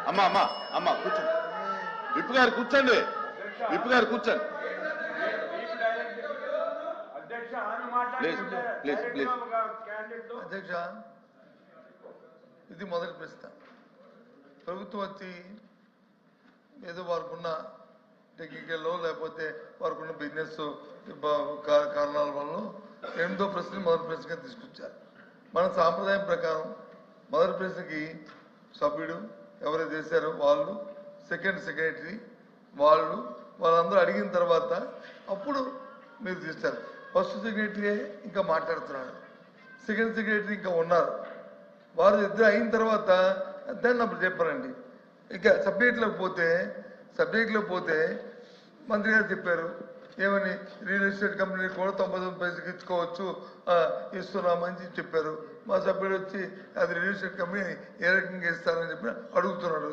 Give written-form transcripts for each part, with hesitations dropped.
అమ్మా అమ్మా అమ్మా కూర్చోండి, విప్ గారు కూర్చోండి, విప్ గారు కూర్చోండి. అధ్యక్ష, ఇది మొదటి ప్రశ్న. ప్రభుత్వం వచ్చి ఏదో వారికున్న టెక్నికల్లో లేకపోతే వారికున్న బిజినెస్ కారణాల వల్ల 8వ ప్రశ్న మొదటి ప్రశ్నగా తీసుకొచ్చారు. మన సాంప్రదాయం ప్రకారం మొదటి ప్రశ్నకి సభ్యుడు ఎవరైతే చేశారో వాళ్ళు, సెక్రటరీ వాళ్ళందరూ అడిగిన తర్వాత అప్పుడు మీరు తీస్తారు. ఫస్ట్ సెక్రటరీ ఇంకా మాట్లాడుతున్నాడు, సెకండ్ సెక్రటరీ ఇంకా ఉన్నారు, వారు ఇద్దరు అయిన తర్వాత దాన్ని అప్పుడు చెప్పారండి. ఇంకా సబ్జెక్ట్లోకి పోతే మంత్రి గారు చెప్పారు ఏమని, రియల్ ఎస్టేట్ కంపెనీ కూడా 99 పైసలకి ఇచ్చుకోవచ్చు ఇస్తున్నామని చెప్పారు. మా సభ్యుడు వచ్చి అది రియల్ ఎస్టేట్ కంపెనీ ఏ రకంగా ఇస్తారని చెప్పి అడుగుతున్నాడు.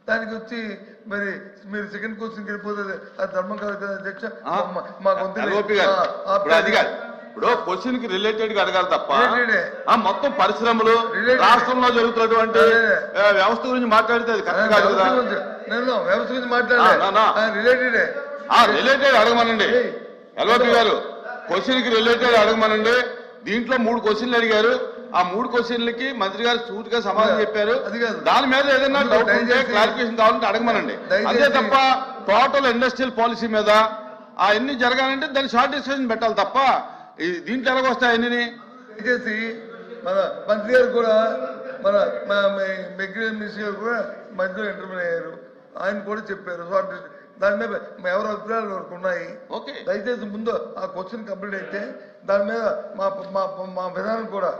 దానికి వచ్చి మరి మీరు సెకండ్ క్వశ్చన్కి వెళ్ళిపోతుంది, అది ధర్మం కాదు కదా అధ్యక్ష. ఇప్పుడు క్వశ్చన్ కి రిలేటెడ్ గా అడగాలి తప్ప మొత్తం పరిశ్రమలు రాష్ట్రంలో జరుగుతున్నటువంటి వ్యవస్థ గురించి మాట్లాడితే అది కరెక్ట్ కాదు కదా. నేను వ్యవస్థ గురించి మాట్లాడాలి, రిలేటెడ్ అడగమనండి. ఎల్ఓపి గారు క్వశ్చన్ కి రిలేటెడ్ అడగమనండి. దీంట్లో 3 క్వశ్చన్లు అడిగారు, ఆ 3 క్వశ్చన్లకి మంత్రి గారు సూటిగా సమాధానం చెప్పారు. దాని మీద ఏదైనా డౌట్ ఉంటే క్లారిఫికేషన్ కావాలంటే అడగమనండి. అంతే తప్ప టోటల్ ఇండస్ట్రియల్ పాలసీ మీద అవన్నీ జరగాలంటే దాన్ని షార్ట్ డిస్కషన్ పెట్టాలి తప్ప దీంట్లో ఎలాగొస్తాయి అన్ని. దయచేసి మన మంత్రి గారు కూడా మన మెగ్రీన్ మినిస్టర్ గారు కూడా మధ్యలో ఇంటర్వ్యూ అయ్యారు, ఆయన కూడా చెప్పారు షార్ట్ డిస్కషన్. దాని మీద ఎవరి అభిప్రాయాలు వరకు ఉన్నాయి. దయచేసి ముందు ఆ క్వశ్చన్ కంప్లీట్ అయితే దాని మీద మా విధానం కూడా,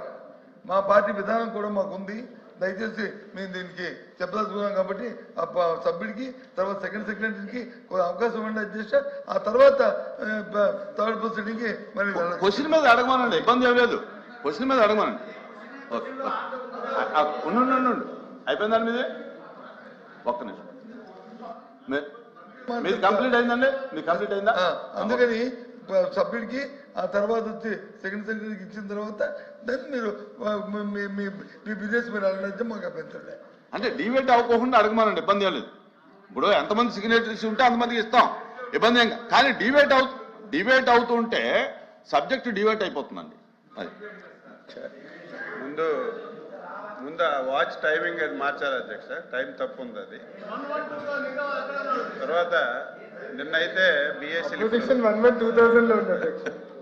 మా పార్టీ విధానం కూడా మాకు ఉంది. దయచేసి మేము దీనికి చెప్పదలుచుకున్నాం కాబట్టి ఆ సభ్యుడికి తర్వాత సెకండ్ సెక్రటరీకి అవకాశం ఇవ్వండి అధ్యక్ష. ఆ తర్వాత థర్డ్ ప్రొసీడింగ్కి మరి క్వశ్చన్ మీద అడగమనండి, ఇబ్బంది ఏం లేదు. క్వశ్చన్ మీద అడగమనండి. ఉండు అయిపోయింది దాని మీద ఒక్క నిమిషం. మీది కంప్లీట్ అయిందండి, మీకు కంప్లీట్ అయిందా? అందుకని సభ్యుడికి ఆ తర్వాత వచ్చి సెకండ్ సెక్రటరీకి ఇచ్చిన తర్వాత దాన్ని మీరు మీ బిజినెస్ మీరు అడిగితే మాకు అభ్యంతరం. అంటే డిబేట్ అవ్వకుండా అడగమనండి, ఇబ్బంది ఏం లేదు. ఇప్పుడు ఎంతమంది సిగ్నేటరీస్ ఉంటే అంతమందికి ఇస్తాం, ఇబ్బంది ఏం. కానీ డిబేట్ అవుతుంటే సబ్జెక్ట్ డిబేట్ అయిపోతుందండి. అది ముందు వాచ్ టైమింగ్ అది మార్చాలి అధ్యక్ష, టైం తప్పు ఉంది అది. తర్వాత నిన్నైతే బిఎస్సీ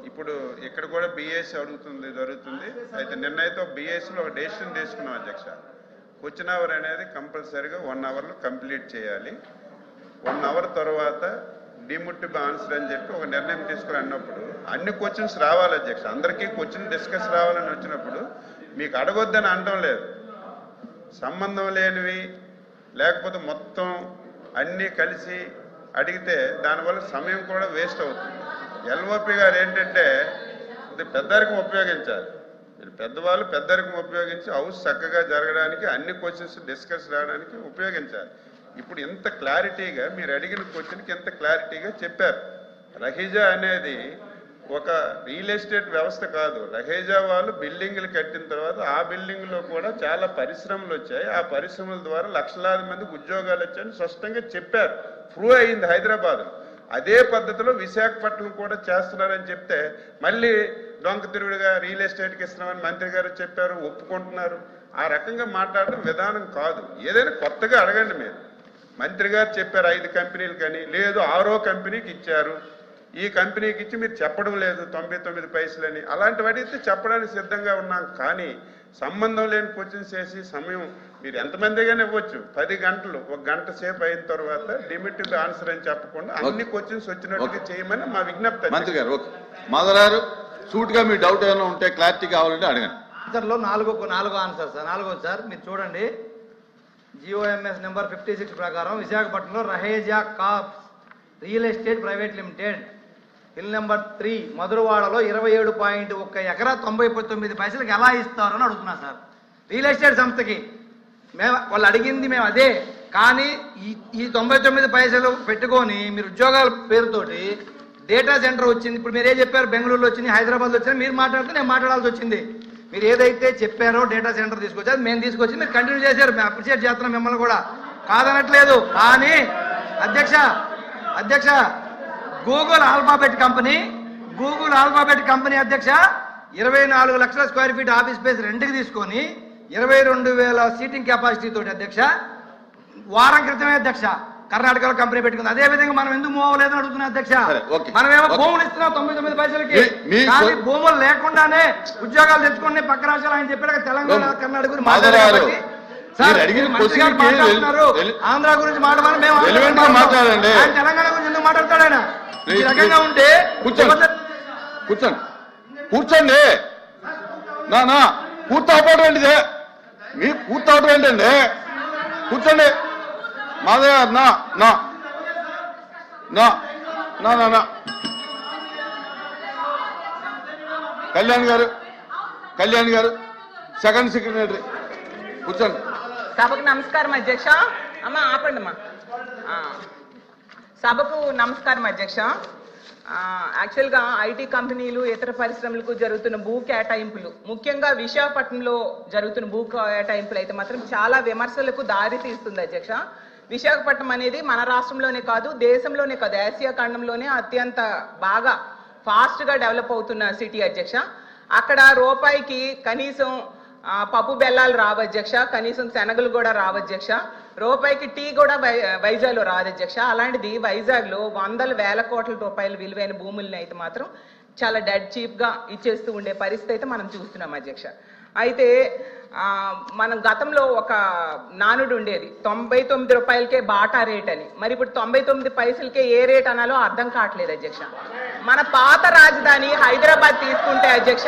ఇప్పుడు ఇక్కడ కూడా బిఎస్సీ జరుగుతుంది. అయితే నిన్నైతే బిఎస్సీలో ఒక డెసిషన్ తీసుకున్నాం అధ్యక్ష. క్వశ్చన్ అవర్ అనేది కంపల్సరీగా 1 అవర్లో కంప్లీట్ చేయాలి. 1 అవర్ తర్వాత డిముట్టిబుల్ ఆన్సర్ అని చెప్పి ఒక నిర్ణయం తీసుకుని అన్నప్పుడు అన్ని క్వశ్చన్స్ రావాలి అధ్యక్ష. అందరికీ క్వశ్చన్ డిస్కస్ రావాలని వచ్చినప్పుడు మీకు అడగొద్దని అనడం లేదు, సంబంధం లేనివి లేకపోతే మొత్తం అన్నీ కలిసి అడిగితే దానివల్ల సమయం కూడా వేస్ట్ అవుతుంది. ఎల్ఓపి గారు ఏంటంటే ఇది పెద్దరికం ఉపయోగించాలి, మీరు పెద్దవాళ్ళు పెద్దరికం ఉపయోగించి హౌస్ చక్కగా జరగడానికి అన్ని క్వశ్చన్స్ డిస్కస్ రావడానికి ఉపయోగించాలి. ఇప్పుడు ఇంత క్లారిటీగా మీరు అడిగిన క్వశ్చన్కి ఎంత క్లారిటీగా చెప్పారు. రహీజా అనేది ఒక రియల్ ఎస్టేట్ వ్యవస్థ కాదు. రహేజా వాళ్ళు బిల్డింగ్లు కట్టిన తర్వాత ఆ బిల్డింగ్లో కూడా చాలా పరిశ్రమలు వచ్చాయి, ఆ పరిశ్రమల ద్వారా లక్షలాది మందికి ఉద్యోగాలు వచ్చాయని స్పష్టంగా చెప్పారు. ప్రూవ్ అయింది హైదరాబాద్. అదే పద్ధతిలో విశాఖపట్నం కూడా చేస్తున్నారని చెప్తే మళ్ళీ డొంక తిరుగుడుగా రియల్ ఎస్టేట్కి ఇస్తున్నామని మంత్రి గారు చెప్పారు, ఒప్పుకుంటున్నారు. ఆ రకంగా మాట్లాడడం విధానం కాదు. ఏదైనా కొత్తగా అడగండి. మీరు మంత్రి గారు చెప్పారు 5 కంపెనీలు కానీ, లేదు 6వ కంపెనీకి ఇచ్చారు, ఈ కంపెనీకి ఇచ్చి మీరు చెప్పడం లేదు 99 పైసలని. అలాంటివి అడిగితే చెప్పడానికి సిద్ధంగా ఉన్నాం. కానీ సంబంధం లేని క్వశ్చన్స్ చేసి సమయం మీరు ఎంతమందిగానే ఇవ్వచ్చు, 10 గంటలు 1 గంట సేపు అయిన తర్వాత డిమిటివ్ ఆన్సర్ అని చెప్పకుండా అన్ని క్వశ్చన్స్ వచ్చినట్టుగా చేయమని మా విజ్ఞప్తి. మంత్రి గారు మాధవరారు సూట్ గా మీ డౌట్ ఏమైనా ఉంటే క్లారిటీ కావాలంటే అడగండి. ఆన్సర్లో 4 ఆన్సర్ సార్. 4వ సార్ మీరు చూడండి, జిఓఎంఎస్ నెంబర్ 56 ప్రకారం విశాఖపట్నంలో Raheja corps real estate private limited bill number 3 మధురవాడలో 27.1 ఎకరా 99 పైసలకి ఎలా ఇస్తారు అని అడుగుతున్నా సార్. రియల్ ఎస్టేట్ సంస్థకి వాళ్ళు అడిగింది మేము అదే. కానీ ఈ 99 పైసలు పెట్టుకొని మీరు ఉద్యోగాల పేరుతోటి డేటా సెంటర్ వచ్చింది. ఇప్పుడు మీరే చెప్పారు బెంగళూరులో వచ్చింది, హైదరాబాద్లో వచ్చింది, మీరు మాట్లాడితే నేను మాట్లాడాల్సి వచ్చింది. మీరు ఏదైతే చెప్పారో డేటా సెంటర్ తీసుకొచ్చారు మేము తీసుకొచ్చి మీరు కంటిన్యూ చేశారు. మేము అప్రిషియేట్ చేస్తున్నాం మిమ్మల్ని కూడా, కాదనట్లేదు. కానీ అధ్యక్ష గూగుల్ ఆల్ఫాబెట్ కంపెనీ అధ్యక్ష 24 లక్షల స్క్వేర్ ఫీట్ ఆఫీస్ స్పేస్ రెంట్కి తీసుకొని 22,000 సీటింగ్ కెపాసిటీ తోటి అధ్యక్ష వారం క్రితమే అధ్యక్ష కర్ణాటకలో కంపెనీ పెట్టుకుంది. అదే విధంగా మనం ఎందుకు మూవ్ అవ్వలేదని అడుగుతున్నా అధ్యక్ష. మనమేమో భూములు ఇస్తున్నాం 99 పైసలకి, కానీ భూములు లేకుండానే ఉద్యోగాలు తెచ్చుకుని పక్క రాష్ట్రాలు ఆయన చెప్పారు తెలంగాణ కర్ణాటక గురించి మాట్లాడారు. ఆంధ్ర గురించి మాట్లాడాలి, మేము మాట్లాడండి. ఆయన తెలంగాణ గురించి ఎందుకు మాట్లాడతాడు? ఆయన ఈ రకంగా ఉంటే కూర్చోండి. నా పూర్తవడం ఏంటిదే? మీ పూర్తవడం ఏంటండి? కూర్చోండి. మాధవ్ గారు నా కళ్యాణ్ గారు సెకండ్ సెక్రటరీ కూర్చోండి. సభకు నమస్కారం అధ్యక్ష. అమ్మా ఆపండి అమ్మా. సభకు నమస్కారం అధ్యక్ష. యాక్చువల్గా ఐటీ కంపెనీలు ఇతర పరిశ్రమలకు జరుగుతున్న భూ కేటాయింపులు, ముఖ్యంగా విశాఖపట్నంలో జరుగుతున్న భూ కేటాయింపులు అయితే మాత్రం చాలా విమర్శలకు దారి తీస్తుంది అధ్యక్ష. విశాఖపట్నం అనేది మన రాష్ట్రంలోనే కాదు, దేశంలోనే కాదు, ఆసియా ఖండంలోనే అత్యంత బాగా ఫాస్ట్గా డెవలప్ అవుతున్న సిటీ అధ్యక్ష. అక్కడ రూపాయికి కనీసం పప్పు బెల్లాలు రావు అధ్యక్ష, కనీసం శనగలు కూడా రావు అధ్యక్ష, రూపాయికి టీ కూడా వైజాగ్లో రాదు అధ్యక్ష. అలాంటిది వైజాగ్లో 100,000 కోట్ల రూపాయల విలువైన భూముల్ని అయితే మాత్రం చాలా డెడ్ చీప్గా ఇచ్చేస్తూ ఉండే పరిస్థితి అయితే మనం చూస్తున్నాం అధ్యక్ష. అయితే మనం గతంలో ఒక నానుడు ఉండేది 99 రూపాయలకే బాటా రేట్ అని. మరి ఇప్పుడు 99 పైసలకే ఏ రేట్ అనాలో అర్థం కావట్లేదు అధ్యక్ష. మన పాత రాజధాని హైదరాబాద్ తీసుకుంటే అధ్యక్ష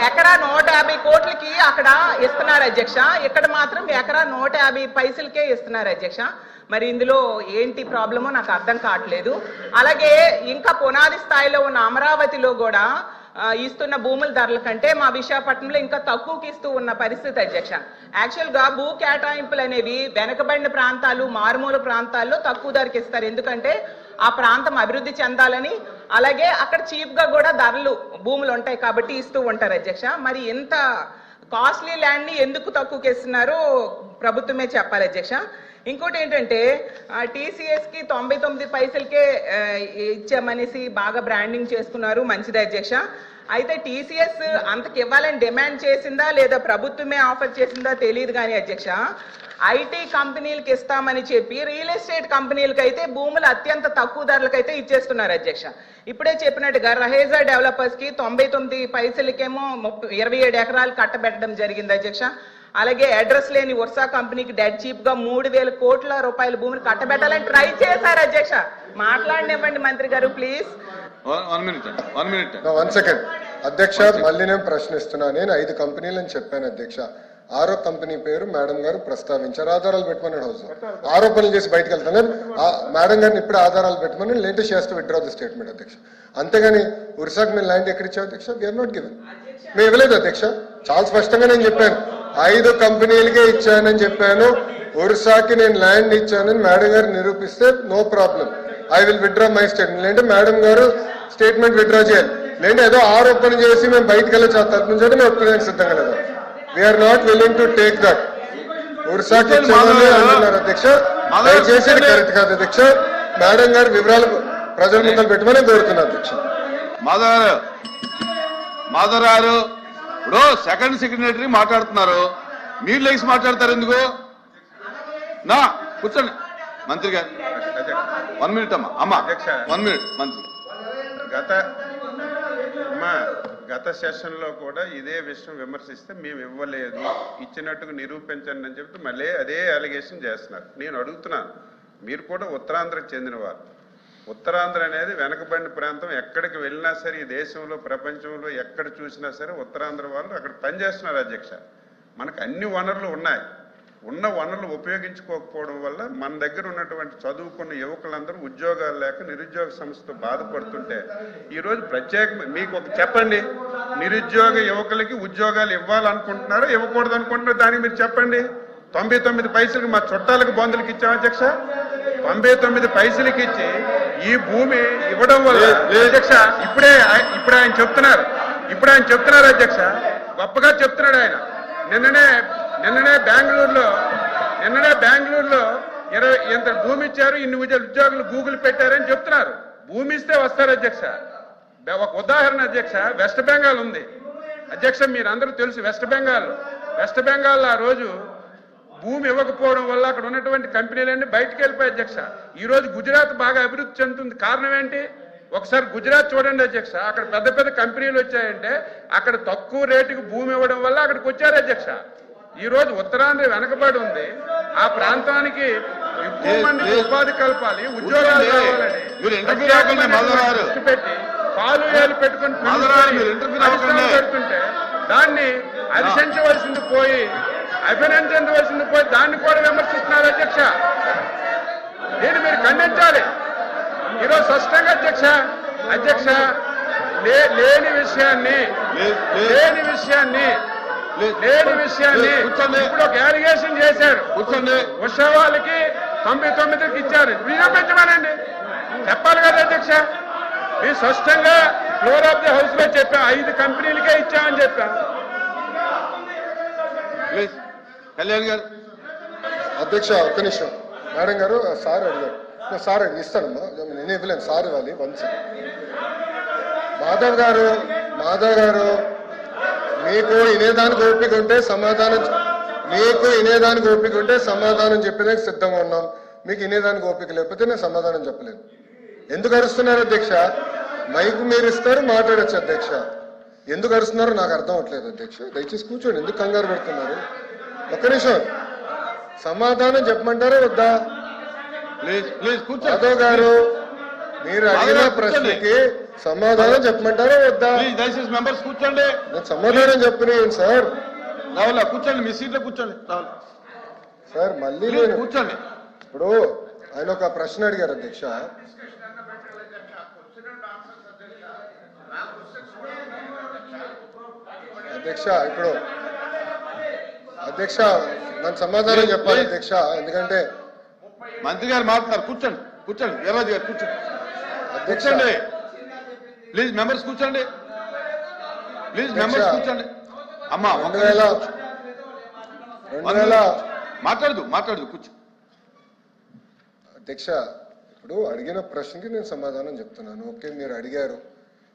ఎకరా 150 కోట్లకి అక్కడ ఇస్తున్నారు అధ్యక్ష, ఇక్కడ మాత్రం ఎకరా 150 పైసలకే ఇస్తున్నారు అధ్యక్ష. మరి ఇందులో ఏంటి ప్రాబ్లమో నాకు అర్థం కావట్లేదు. అలాగే ఇంకా పునాది స్థాయిలో ఉన్న అమరావతిలో కూడా ఇస్తున్న భూముల ధరల కంటే మా విశాఖపట్నంలో ఇంకా తక్కువకి ఇస్తూ ఉన్న పరిస్థితి అధ్యక్ష. యాక్చువల్గా భూ కేటాయింపులు అనేవి వెనకబడిన ప్రాంతాలు, మారుమూల ప్రాంతాల్లో తక్కువ ధరకి ఇస్తారు. ఎందుకంటే ఆ ప్రాంతం అభివృద్ధి చెందాలని, అలాగే అక్కడ చీప్గా కూడా ధరలు భూములు ఉంటాయి కాబట్టి ఇస్తూ ఉంటారు అధ్యక్ష. మరి ఎంత కాస్ట్లీ ల్యాండ్ని ఎందుకు తక్కువకి ఇస్తున్నారో ప్రభుత్వమే చెప్పాలి అధ్యక్ష. ఇంకోటి ఏంటంటే టీసీఎస్కి 99 పైసలకే ఇచ్చామనేసి బాగా బ్రాండింగ్ చేసుకున్నారు, మంచిది అధ్యక్ష. అయితే టీసీఎస్ అంతకి ఇవ్వాలని డిమాండ్ చేసిందా లేదా ప్రభుత్వమే ఆఫర్ చేసిందా తెలియదు కానీ అధ్యక్ష, ఐటీ కంపెనీలకు ఇస్తామని చెప్పి రియల్ ఎస్టేట్ కంపెనీలకు అయితే భూములు అత్యంత తక్కువ ధరలకైతే ఇచ్చేస్తున్నారు అధ్యక్ష. ఇప్పుడే చెప్పినట్టుగా రహేజా డెవలపర్స్ కి 99 పైసలకేమో 27 ఎకరాలు కట్టబెట్టడం జరిగింది అధ్యక్ష. అలాగే అడ్రస్ లేని వర్సా కంపెనీకి డెడ్ చీప్ గా 3,000 కోట్ల రూపాయల భూమిని కట్టబెట్టాలని ట్రై చేశారు అధ్యక్ష. మాట్లాడినివ్వండి మంత్రి గారు ప్లీజ్. 1 సెకండ్ అధ్యక్ష, మళ్ళీ నేను ప్రశ్నిస్తున్నా. నేను 5 కంపెనీలని చెప్పాను అధ్యక్ష. 6వ కంపెనీ పేరు మేడం గారు ప్రస్తావించారు. ఆధారాలు పెట్టమన్నాడు హౌస్ ఆరోపణలు చేసి బయటకు వెళ్తాను. మేడం గారిని ఇప్పుడు ఆధారాలు పెట్టమని లేటెస్ట్ చేస్తూ విత్డ్రా ది స్టేట్మెంట్ అధ్యక్ష. అంతేగాని ఉరిసాకు మేము ల్యాండ్ ఎక్కడిచ్చావు అధ్యక్ష? వీఆర్ నాట్ గివెన్, మేము ఇవ్వలేదు అధ్యక్ష. చాలా స్పష్టంగా నేను చెప్పాను, 5 కంపెనీలకే ఇచ్చానని చెప్పాను. ఒరిస్సాకి నేను ల్యాండ్ ఇచ్చానని మేడం గారు నిరూపిస్తే no problem, I will withdraw my statement. లేదంటే మేడం గారు స్టేట్మెంట్ విత్డ్రా చేయాలి. లేదంటే ఏదో ఆరోపణ చేసి మేము బయటకు వెళ్ళి తరపుంచంటే మేము ఒప్పుకోవడానికి సిద్ధంగా లేదు. We are not willing to take that. ఒరిస్సాకి ఇచ్చామని అంటున్నారు అధ్యక్ష, దయచేసి కరెక్ట్ కాదు అధ్యక్ష. మేడం గారి వివరాలు ప్రజల ముందర పెట్టమని కోరుతున్నా అధ్యక్ష. మాధవ్ గారు ఇప్పుడు సెకండ్ సెక్రటరీ మాట్లాడుతున్నారు, మీరు లేచి మాట్లాడతారు ఎందుకు? నా కూర్చోండి మంత్రి గారు. 1 మినిట్ అమ్మా 1 మినిట్ మంత్రి. గత సెషన్లో కూడా ఇదే విషయం విమర్శిస్తే మేము ఇవ్వలేదు, ఇచ్చినట్టుగా నిరూపించండి అని చెప్తే మళ్ళీ అదే అలిగేషన్ చేస్తున్నారు. నేను అడుగుతున్నాను, మీరు కూడా ఉత్తరాంధ్రకు చెందినవారు. ఉత్తరాంధ్ర అనేది వెనకబడిన ప్రాంతం. ఎక్కడికి వెళ్ళినా సరే ఈ దేశంలో ప్రపంచంలో ఎక్కడ చూసినా సరే ఉత్తరాంధ్ర వాళ్ళు అక్కడ పనిచేస్తున్నారు అధ్యక్ష. మనకు అన్ని వనరులు ఉన్నాయి, ఉన్న వనరులు ఉపయోగించుకోకపోవడం వల్ల మన దగ్గర ఉన్నటువంటి చదువుకున్న యువకులందరూ ఉద్యోగాలు లేక నిరుద్యోగ సమస్యతో బాధపడుతుంటే ఈరోజు మీకు ఒక చెప్పండి, నిరుద్యోగ యువకులకి ఉద్యోగాలు ఇవ్వాలనుకుంటున్నారో ఇవ్వకూడదు అనుకుంటున్నారో దానికి మీరు చెప్పండి. 99 పైసలకి మా చుట్టాలకు బంధువులకి ఇచ్చాం అధ్యక్ష. 99 పైసలకి ఇచ్చి ఈ భూమి ఇవ్వడం వల్ల అధ్యక్ష ఇప్పుడు ఆయన చెప్తున్నారు అధ్యక్ష, గొప్పగా చెప్తున్నాడు ఆయన. నిన్ననే బెంగళూరులో 20 ఇంత భూమి ఇచ్చారు, ఇన్ని ఉద్యోగులు గూగుల్ పెట్టారని చెప్తున్నారు. భూమి ఇస్తే వస్తారు అధ్యక్ష. ఒక ఉదాహరణ అధ్యక్ష, వెస్ట్ బెంగాల్ ఉంది అధ్యక్ష, మీరందరూ తెలుసు. వెస్ట్ బెంగాల్ ఆ రోజు భూమి ఇవ్వకపోవడం వల్ల అక్కడ ఉన్నటువంటి కంపెనీలన్నీ బయటకు వెళ్ళిపోయాయి అధ్యక్ష. ఈ రోజు గుజరాత్ బాగా అభివృద్ధి చెందుతుంది. కారణం ఏంటి? ఒకసారి గుజరాత్ చూడండి అధ్యక్ష, అక్కడ పెద్ద పెద్ద కంపెనీలు వచ్చాయంటే అక్కడ తక్కువ రేటుకి భూమి ఇవ్వడం వల్ల అక్కడికి వచ్చారు అధ్యక్ష. ఈ రోజు ఉత్తరాంధ్ర వెనకబడి ఉంది. ఆ ప్రాంతానికి ఎక్కువ మందికి ఉపాధి కల్పాలి, ఉద్యోగాలు కావాలని దృష్టి పెట్టి పాలు ఏలు పెట్టుకుని పెడుతుంటే దాన్ని అభినందించవలసింది పోయి దాన్ని కూడా విమర్శిస్తున్నారు అధ్యక్ష. దీన్ని మీరు ఖండించాలి ఈరోజు స్పష్టంగా అధ్యక్ష. లేని విషయాన్ని ఇప్పుడు ఒక అలిగేషన్ చేశారు. ఉషా వాళ్ళకి 99కి ఇచ్చారు, నిరూపించమనండి, చెప్పాలి కదా అధ్యక్ష. మీరు స్పష్టంగా ఫ్లోర్ ఆఫ్ ది హౌస్ లో చెప్పాం, 5 కంపెనీలకే ఇచ్చామని చెప్పాం. కళ్యాణ్ గారు. అధ్యక్ష ఒక్క నిమిషం. మేడం గారు సార్ అడిగారు, సార్ ఇస్తానమ్మా, నేను ఇవ్వలేను, సార్ ఇవ్వాలి. వన్స్ మాధవ్ గారు మీకు వినేదానికి ఓపిక ఉంటే సమాధానం చెప్పేదానికి సిద్ధంగా ఉన్నాం. మీకు వినేదానికి ఓపిక లేకపోతే నేను సమాధానం చెప్పలేను. ఎందుకు అరుస్తున్నారు అధ్యక్ష? మైక్ మీరు ఇస్తారు, మాట్లాడచ్చు అధ్యక్ష. ఎందుకు అరుస్తున్నారో నాకు అర్థం అవట్లేదు అధ్యక్ష. దయచేసి కూర్చోండి, ఎందుకు కంగారు పెడుతున్నారు? ఒక్క నిమిషం, సమాధానం చెప్పమంటారా వద్దా? మాధవ్ గారు మీరు అడిగిన ప్రశ్నకి సమాధానం చెప్పమంటారా వద్దా? దయచేసి మెంబర్స్ కూర్చోండి. నేను సమాధానం చెప్పలేను సార్. రావులా కూర్చోండి, మీ సీట్లో కూర్చోండి. సార్ మళ్ళీ నేను కూర్చోండి. ఇప్పుడు ఆయన ఒక ప్రశ్న అడిగారు అధ్యక్ష. ఇప్పుడు అధ్యక్ష నన్ను సమాధానం చెప్పాలి అధ్యక్ష, ఎందుకంటే మంత్రి గారు మాట్లాడతారు. కూర్చోండి వీర్రాజు గారు కూర్చోండి. కూర్చోండి ప్లీజ్, మెంబర్స్ కూర్చోండి. అమ్మా 2000 మాట్లాడదు కూర్చో. అధ్యక్ష ఇప్పుడు అడిగిన ప్రశ్నకి నేను సమాధానం చెప్తున్నాను. ఓకే, మీరు అడిగారు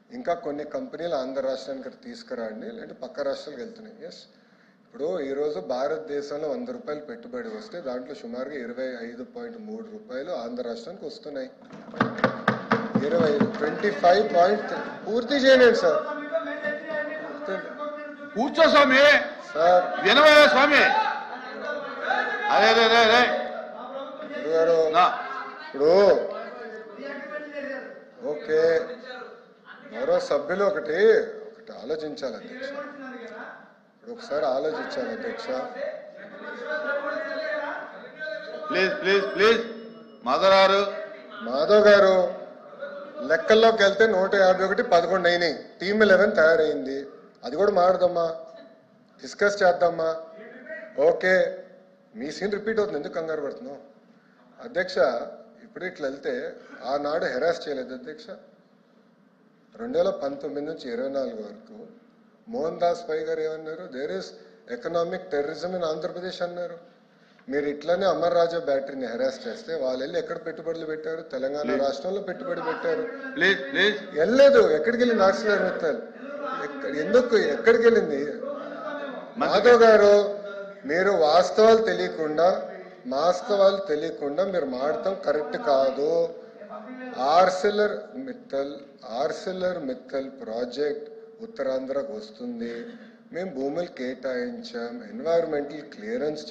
ఇంకా కొన్ని కంపెనీలు ఆంధ్ర రాష్ట్రానికి తీసుకురండి, లేదంటే పక్క రాష్ట్రాలకు వెళ్తున్నాయి. ఎస్, ఇప్పుడు ఈరోజు భారతదేశంలో 100 రూపాయలు పెట్టుబడి వస్తే దాంట్లో సుమారుగా 25.3 రూపాయలు ఆంధ్ర రాష్ట్రానికి వస్తున్నాయి. 25 పూర్తి చేయలేదు సార్. కూర్చో స్వామి. సార్ వినవయ్య స్వామి. అరే ఇప్పుడు ఓకే, మరో సభ్యులు ఒకటి ఆలోచించాలి అధ్యక్ష. ఇప్పుడు ఒకసారి ఆలోచించాలి అధ్యక్ష. ప్లీజ్ మాధవ్ గారు లెక్కల్లోకి వెళ్తే 151 11 అయినాయి. టీమ్ 11 తయారైంది. అది కూడా మాట్లాడదామా, డిస్కస్ చేద్దామా? ఓకే, మీ సీన్ రిపీట్ అవుతుంది, ఎందుకు కంగారు పడుతున్నావు అధ్యక్ష? ఇప్పుడు ఇట్లా వెళ్తే ఆనాడు హెరాస్ చేయలేదు అధ్యక్ష. 2019 నుంచి 24 వరకు మోహన్ దాస్ పై గారు ఏమన్నారు? There is economic terrorism in Andhra Pradesh అన్నారు. మీరు ఇట్లనే అమర్ రాజా బ్యాటరీని హెరాస్ చేస్తే వాళ్ళు వెళ్ళి ఎక్కడ పెట్టుబడులు పెట్టారు? తెలంగాణ రాష్ట్రంలో పెట్టుబడి పెట్టారు. వెళ్ళలేదు, ఎక్కడికి వెళ్ళింది ఆక్సిలర్ మెథల్? ఎందుకు ఎక్కడికి వెళ్ళింది? మాధవ్ గారు మీరు వాస్తవాలు తెలియకుండా మీరు మాడటం కరెక్ట్ కాదు. ఆర్సిలర్ మిత్తల్ ప్రాజెక్ట్ ఉత్తరాంధ్రకు వస్తుంది. మేము భూములు కేటాయించాం, ఎన్వైరన్మెంటల్ క్లియరెన్స్